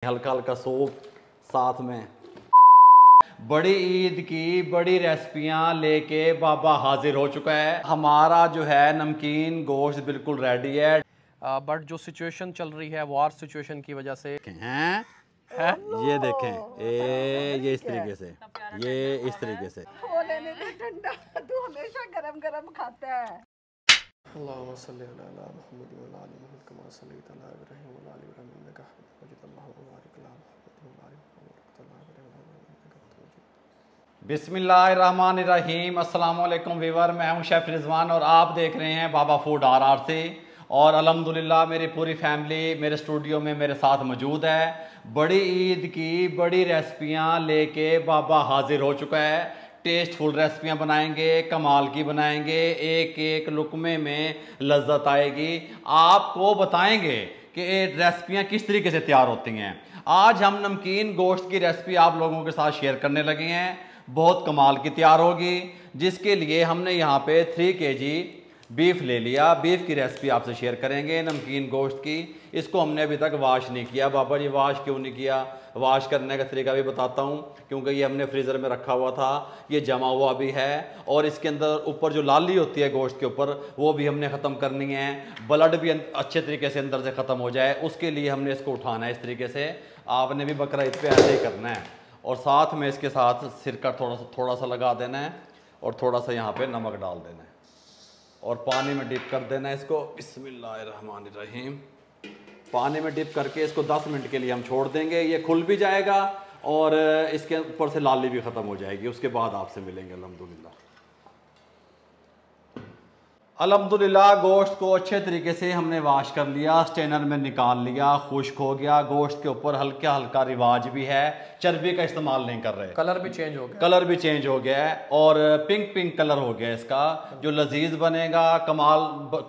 हल्का हल्का सूप साथ में। बड़ी ईद की बड़ी रेसिपियां लेके बाबा हाजिर हो चुका है। हमारा जो है नमकीन गोश्त बिल्कुल रेडी है। बट जो सिचुएशन चल रही है वॉर सिचुएशन की वजह से हैं है। ये देखें ये इस तरीके से, ये इस तरीके से। ठंडा तू हमेशा गरम गरम खाता है। अल्लाहुम्मा सल्ली अला मुहम्मद व अला आलि मुहम्मद कमा सल्लैता अला इब्राहीम व अला आलि इब्राहीम इन्नका हमीदुम मजीद। अल्लाहुम्मा बारिक अला मुहम्मद व अला आलि मुहम्मद। बिस्मिल्लाहिर्रहमानिर्रहीम। अस्सलाम वालेकुम वीवर, मैं हूं शेफ़ रिजवान और आप देख रहे हैं बाबा फूड आर से। और अल्हम्दुलिल्लाह मेरी पूरी फैमिली मेरे स्टूडियो में मेरे साथ मौजूद है। बड़ी ईद की बड़ी रेसिपियां लेके बाबा हाजिर हो चुका है। टेस्टफुल रेसिपियां बनाएंगे, कमाल की बनाएंगे, एक एक लुकमे में लज्जत आएगी। आपको बताएंगे कि रेसिपियां किस तरीके से तैयार होती हैं। आज हम नमकीन गोश्त की रेसिपी आप लोगों के साथ शेयर करने लगे हैं। बहुत कमाल की तैयार होगी, जिसके लिए हमने यहाँ पे 3 kg बीफ ले लिया। बीफ की रेसिपी आपसे शेयर करेंगे नमकीन गोश्त की। इसको हमने अभी तक वॉश नहीं किया। बाबा जी वॉश क्यों नहीं किया? वॉश करने का तरीका भी बताता हूँ, क्योंकि ये हमने फ्रीज़र में रखा हुआ था, ये जमा हुआ भी है। और इसके अंदर ऊपर जो लाली होती है गोश्त के ऊपर, वो भी हमने ख़त्म करनी है। ब्लड भी अच्छे तरीके से अंदर से ख़त्म हो जाए, उसके लिए हमने इसको उठाना है इस तरीके से। आपने भी बकरा ईद पे ऐसे ही करना है। और साथ में इसके साथ सिरका थोड़ा सा लगा देना है और थोड़ा सा यहाँ पे नमक डाल देना है और पानी में डिप कर देना है इसको। बिस्मिल्लाहिर्रहमानिर्रहीम। पानी में डिप करके इसको 10 मिनट के लिए हम छोड़ देंगे। ये खुल भी जाएगा और इसके ऊपर से लाली भी ख़त्म हो जाएगी। उसके बाद आपसे मिलेंगे अल्हम्दुलिल्लाह। अल्हम्दुलिल्लाह गोश्त को अच्छे तरीके से हमने वॉश कर लिया, स्टेनर में निकाल लिया, खुश्क हो गया। गोश्त के ऊपर हल्का हल्का रिवाज भी है, चर्बी का इस्तेमाल नहीं कर रहे। कलर भी चेंज हो गया, कलर भी चेंज हो गया है और पिंक कलर हो गया इसका, जो लजीज बनेगा, कमाल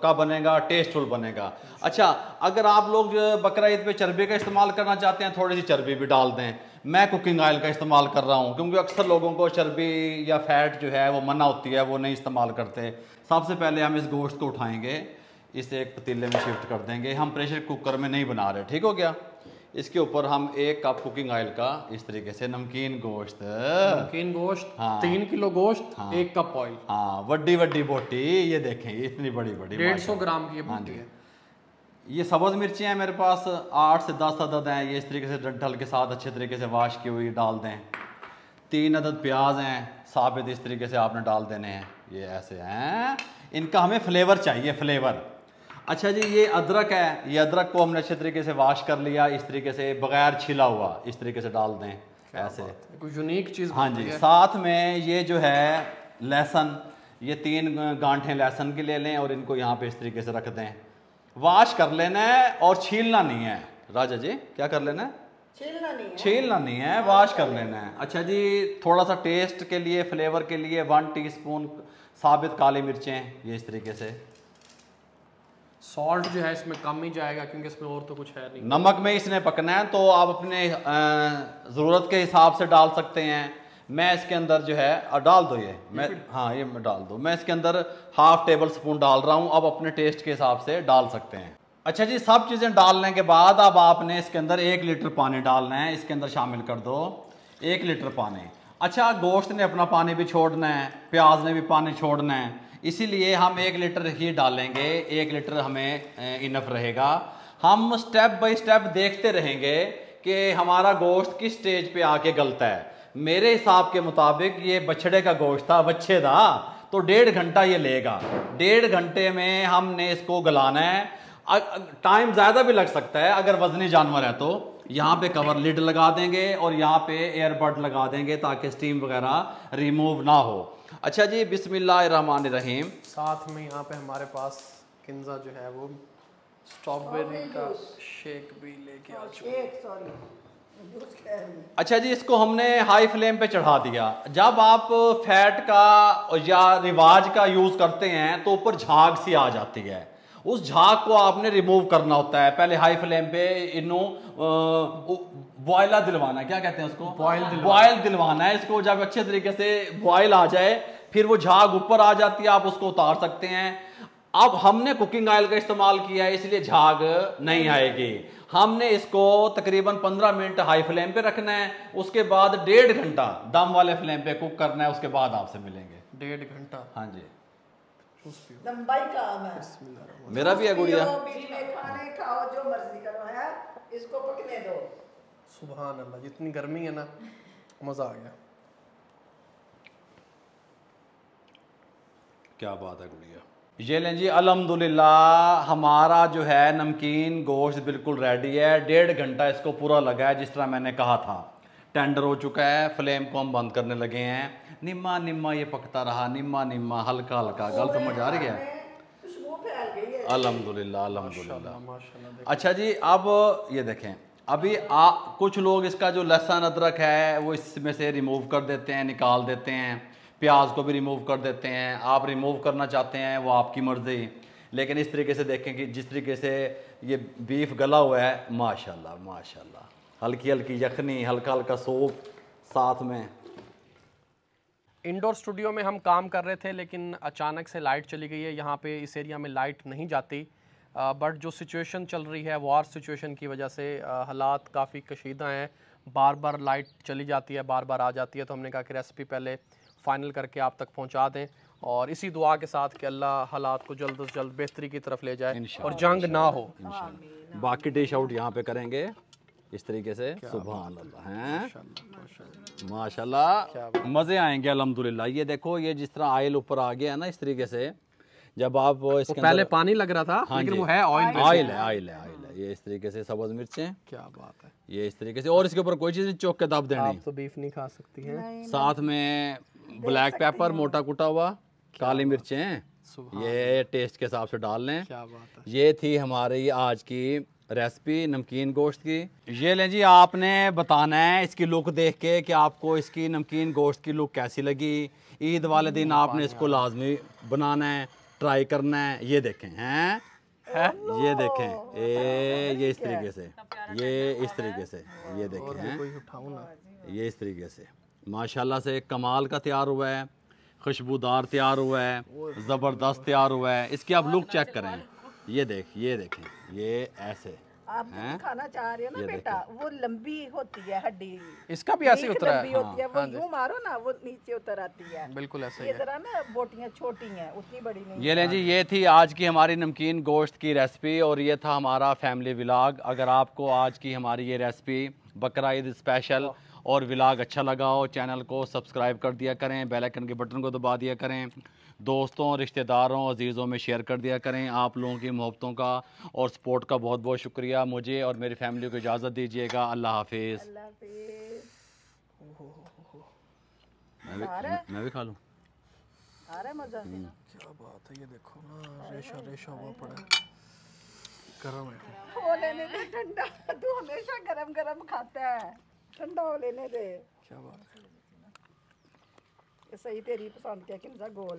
का बनेगा, टेस्टफुल बनेगा। अच्छा, अगर आप लोग बकरा ईद पे चर्बी का इस्तेमाल करना चाहते हैं, थोड़ी सी चर्बी भी डाल दें। मैं कुकिंग ऑयल का इस्तेमाल कर रहा हूँ, क्योंकि अक्सर लोगों को चर्बी या फैट जो है वो मना होती है, वो नहीं इस्तेमाल करते। सबसे पहले हम इस गोश्त को उठाएंगे, इसे एक पतीले में शिफ्ट कर देंगे। हम प्रेशर कुकर में नहीं बना रहे, ठीक हो गया। इसके ऊपर हम 1 कप कुकिंग ऑयल का इस तरीके से नमकीन गोश्त, हाँ, 3 किलो गोश्त, हाँ, 1 कप ऑयल, हाँ, बड़ी बोटी। ये देखें इतनी बड़ी 150 ग्राम की हाँ बोटी है। ये सब्ज़ मिर्ची हैं मेरे पास 8 से 10 अदद हैं। ये इस तरीके से डंठल के साथ अच्छे तरीके से वाश की हुई डाल दें। 3 अदद प्याज हैं साबित, इस तरीके से आपने डाल देने हैं। ये ऐसे हैं, इनका हमें फ्लेवर चाहिए, फ्लेवर। अच्छा जी, ये अदरक है, ये अदरक को हमने अच्छे तरीके से वाश कर लिया, इस तरीके से बगैर छिला हुआ इस तरीके से डाल दें ऐसे। कोई यूनिक चीज़। हाँ जी। साथ में ये जो है लहसुन, ये 3 गांठें लहसुन की ले लें और इनको यहाँ पे इस तरीके से रख दें। वाश कर लेना है और छीलना नहीं है। राजा जी क्या कर लेना है? छीलना नहीं है, वाश कर लेना है। अच्छा जी, थोड़ा सा टेस्ट के लिए, फ्लेवर के लिए 1 टीस्पून साबित काली मिर्चें, ये इस तरीके से। सॉल्ट जो है इसमें कम ही जाएगा, क्योंकि इसमें और तो कुछ है नहीं। नमक में इसने पकना है, तो आप अपने ज़रूरत के हिसाब से डाल सकते हैं। मैं इसके अंदर जो है डाल दो ये मैं, हाँ ये मैं डाल दो। मैं इसके अंदर 1/2 टेबल स्पून डाल रहा हूँ। अब अपने टेस्ट के हिसाब से डाल सकते हैं। अच्छा जी, सब चीज़ें डालने के बाद अब आपने इसके अंदर 1 लीटर पानी डालना है। इसके अंदर शामिल कर दो 1 लीटर पानी। अच्छा, गोश्त ने अपना पानी भी छोड़ना है, प्याज ने भी पानी छोड़ना है, इसीलिए हम 1 लीटर ही डालेंगे। 1 लीटर हमें इनफ रहेगा। हम स्टेप बाय स्टेप देखते रहेंगे कि हमारा गोश्त किस स्टेज पे आके गलता है। मेरे हिसाब के मुताबिक ये बछड़े का गोश्त था, बच्चे था, तो 1.5 घंटा ये लेगा। 1.5 घंटे में हमने इसको गलाना है। टाइम ज़्यादा भी लग सकता है अगर वजनी जानवर है तो। यहाँ पे कवर लिड लगा देंगे और यहाँ पे एयरबड लगा देंगे ताकि स्टीम वगैरह रिमूव ना हो। अच्छा जी, बिस्मिल्लाहिर्रहमानिर्रहीम। साथ में यहाँ पे हमारे पास किंजा जो है वो स्ट्रॉबेरी का शेक भी लेके आ चुके हैं। अच्छा जी, इसको हमने हाई फ्लेम पे चढ़ा दिया। जब आप फैट का या रिवाज का यूज़ करते हैं तो ऊपर झाग सी आ जाती है, उस झाग को आपने रिमूव करना होता है। पहले हाई फ्लेम पे इन्हों बॉयला दिलवाना, क्या कहते हैं उसको, बॉयल दिलवाना है इसको। जब अच्छे तरीके से बॉयल आ जाए, फिर वो झाग ऊपर आ जाती है, आप उसको उतार सकते हैं। अब हमने कुकिंग ऑयल का इस्तेमाल किया है इसलिए झाग नहीं आएगी। हमने इसको तकरीबन 15 मिनट हाई फ्लेम पे रखना है, उसके बाद 1.5 घंटा दम वाले फ्लेम पे कुक करना है, उसके बाद आपसे मिलेंगे। 1.5 घंटा? हाँ जी, लंबाई काम है। मेरा भी है गुड़िया। बीच में खाने खाओ जो मर्जी करो है, इसको पकने दो। सुभान अल्लाह, जितनी गर्मी है ना, मजा आ गया। क्या बात है गुड़िया। ये लें जी, अल्हम्दुलिल्लाह हमारा जो है नमकीन गोश्त बिल्कुल रेडी है। 1.5 घंटा इसको पूरा लगा है, जिस तरह मैंने कहा था। टेंडर हो चुका है, फ्लेम को हम बंद करने लगे हैं। निम्मा निम्मा ये पकता रहा, निम्मा निम्मा, हल्का हल्का। गल समझ आ रही है? खुशबू फैल गई है। अल्हम्दुलिल्लाह अल्हम्दुलिल्लाह। माशाल्लाह। अच्छा जी, अब ये देखें, अभी कुछ लोग इसका जो लहसुन अदरक है वो इसमें से रिमूव कर देते हैं, निकाल देते हैं। प्याज को भी रिमूव कर देते हैं। आप रिमूव करना चाहते हैं वो आपकी मर्जी, लेकिन इस तरीके से देखें कि जिस तरीके से ये बीफ गला हुआ है, माशाल्लाह माशाल्लाह, हल्की हल्की यखनी, हल्का हल्का सूप साथ में। इंडोर स्टूडियो में हम काम कर रहे थे, लेकिन अचानक से लाइट चली गई है। यहाँ पे इस एरिया में लाइट नहीं जाती, बट जो सिचुएशन चल रही है, वॉर सिचुएशन की वजह से हालात काफ़ी कशीदा हैं। बार बार लाइट चली जाती है, बार बार आ जाती है। तो हमने कहा कि रेसिपी पहले फाइनल करके आप तक पहुँचा दें, और इसी दुआ के साथ कि अल्लाह हालात को जल्द से जल्द बेहतरी की तरफ ले जाए और जंग ना हो। बाकी डिश आउट यहाँ पे करेंगे इस तरीके से। सुभान अल्लाह हैं, माशाल्लाह, मज़े आएंगे अल्हम्दुलिल्लाह। ये देखो, ये जिस तरह ऑयल ऊपर आ गया है ना, इस तरीके से जब आप इसके पहले पानी लग रहा था, लेकिन वो है ऑयल। ऑयल है, ऑयल है, ऑयल है। ये इस तरीके से सब्ज़ मिर्चें, क्या बात है, ये इस तरीके से। और इसके ऊपर कोई चीज़ नहीं, चौक के दाब देनी। आप तो बीफ नहीं खा सकती हैं। साथ में ब्लैक पेपर मोटा कुटा हुआ, काली मिर्चें, ये टेस्ट के हिसाब से डाल लें। क्या बात है। ये थी हमारी आज की रेसिपी नमकीन गोश्त की। ये लें जी, आपने बताना है इसकी लुक देख के कि आपको इसकी नमकीन गोश्त की लुक कैसी लगी। ईद वाले दिन आपने इसको लाजमी बनाना है, ट्राई करना है। ये देखें हैं, ये देखें, ये इस तरीके से, ये इस तरीके से, ये देखें हैं, ये इस तरीके से माशाल्लाह से कमाल का तैयार हुआ है, खुशबूदार तैयार हुआ है, ज़बरदस्त तैयार हुआ है। इसकी आप लुक चेक करें, ये देखें, ये ऐसे आप जो खाना चाह रहे हो ना बेटा, वो लंबी होती है हड्डी, इसका भी ऐसे ही उतरा है। लंबी होती है, वो यूं मारो ना वो नीचे उतर आती है। बिल्कुल ऐसे ही ये जरा ना बोटियां छोटी हैं, उतनी बड़ी नहीं। ये लें जी, ये थी आज की हमारी नमकीन गोश्त की रेसिपी, और ये था हमारा फैमिली व्लॉग। अगर आपको आज की हमारी ये रेसिपी बकरा ईद स्पेशल और व्लॉग अच्छा लगा हो, चैनल को सब्सक्राइब कर दिया करें, बेल आइकन के बटन को दबा दिया करें, दोस्तों रिश्तेदारों अजीज़ों में शेयर कर दिया करें। आप लोगों की मोहब्बतों का और सपोर्ट का बहुत बहुत शुक्रिया। मुझे और मेरी फैमिली को इजाज़त दीजिएगा। अल्लाह हाफिज़। मैं भी खा लूँ। मज़ा। क्या बात है, ये देखो ना, रेशा रेशा हुआ पड़ा है, गरम है। वो लेने दे ठंडा, तू हमेशा गरम गरम खाता है, ठंडा हो लेने दे। क्या बात है, सही तेरी पसंद क्या किंजा गोल।